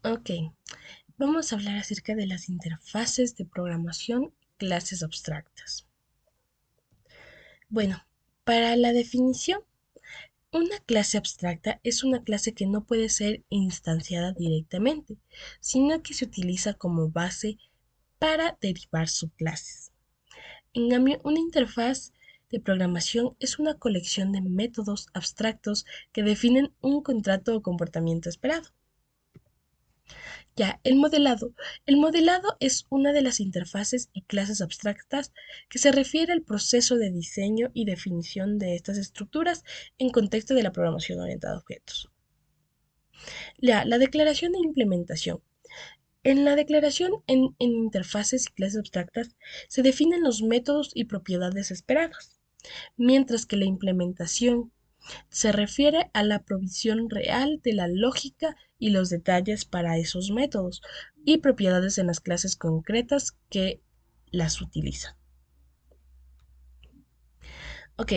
Ok, vamos a hablar acerca de las interfaces de programación y clases abstractas. Bueno, para la definición, una clase abstracta es una clase que no puede ser instanciada directamente, sino que se utiliza como base para derivar subclases. En cambio, una interfaz de programación es una colección de métodos abstractos que definen un contrato o comportamiento esperado. Ya, el modelado. El modelado es una de las interfaces y clases abstractas que se refiere al proceso de diseño y definición de estas estructuras en contexto de la programación orientada a objetos. La declaración e implementación. En la declaración en interfaces y clases abstractas se definen los métodos y propiedades esperadas, mientras que la implementación se refiere a la provisión real de la lógica y los detalles para esos métodos y propiedades en las clases concretas que las utilizan. Ok,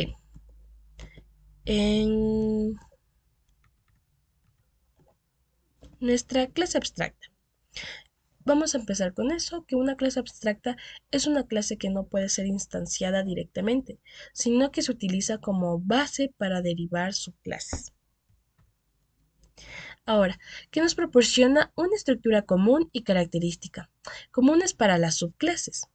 en nuestra clase abstracta. Vamos a empezar con eso, que una clase abstracta es una clase que no puede ser instanciada directamente, sino que se utiliza como base para derivar subclases. Ahora, que nos proporciona una estructura común y característica, comunes para las subclases.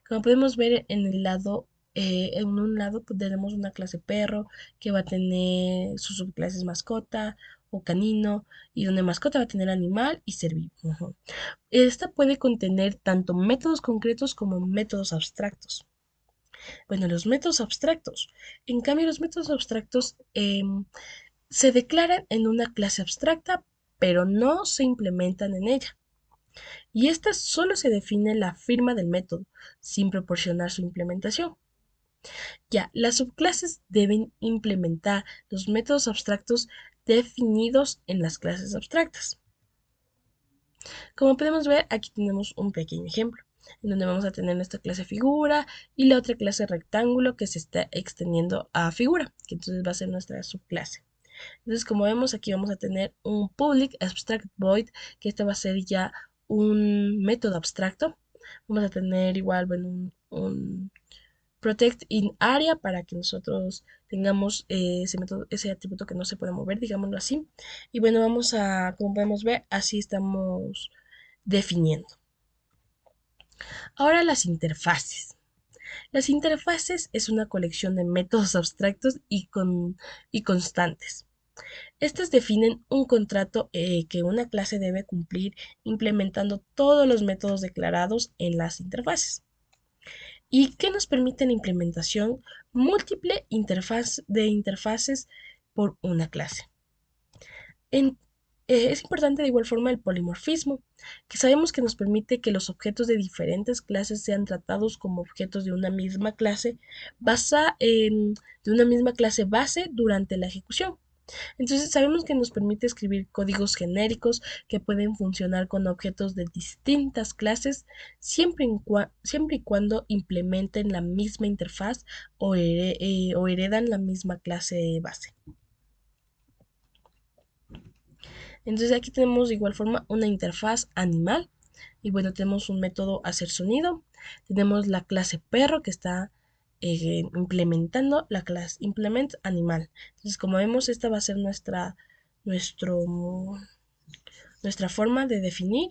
Como podemos ver en un lado pues, tenemos una clase perro que va a tener sus subclases mascota o canino y donde mascota va a tener animal y ser vivo. Ujú. Esta puede contener tanto métodos concretos como métodos abstractos. Bueno, los métodos abstractos. En cambio, los métodos abstractos se declaran en una clase abstracta, pero no se implementan en ella. Y esta solo se define la firma del método, sin proporcionar su implementación. Ya, las subclases deben implementar los métodos abstractos definidos en las clases abstractas. Como podemos ver, aquí tenemos un pequeño ejemplo, en donde vamos a tener nuestra clase figura y la otra clase rectángulo que se está extendiendo a figura, que entonces va a ser nuestra subclase. Entonces, como vemos, aquí vamos a tener un public abstract void, que este va a ser ya un método abstracto. Vamos a tener igual, bueno, un protect in area para que nosotros tengamos ese método, ese atributo que no se puede mover, digámoslo así. Y bueno, como podemos ver, así estamos definiendo. Ahora las interfaces. Las interfaces es una colección de métodos abstractos y constantes. Estas definen un contrato que una clase debe cumplir implementando todos los métodos declarados en las interfaces y que nos permiten la implementación múltiple de interfaces por una clase. En- es importante de igual forma el polimorfismo, que sabemos que nos permite que los objetos de diferentes clases sean tratados como objetos de una misma clase, de una misma clase base durante la ejecución. Entonces sabemos que nos permite escribir códigos genéricos que pueden funcionar con objetos de distintas clases siempre y cuando implementen la misma interfaz o heredan la misma clase base. Entonces aquí tenemos de igual forma una interfaz animal y bueno, tenemos un método hacer sonido, tenemos la clase perro que está implementando la clase implement animal. Entonces como vemos esta va a ser nuestro, nuestra forma de definir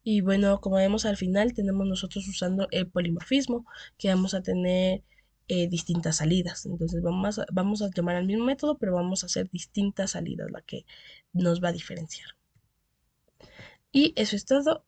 y bueno, como vemos al final tenemos nosotros usando el polimorfismo que vamos a tener distintas salidas. Entonces vamos a llamar al mismo método, pero vamos a hacer distintas salidas, la que nos va a diferenciar. Y eso es todo.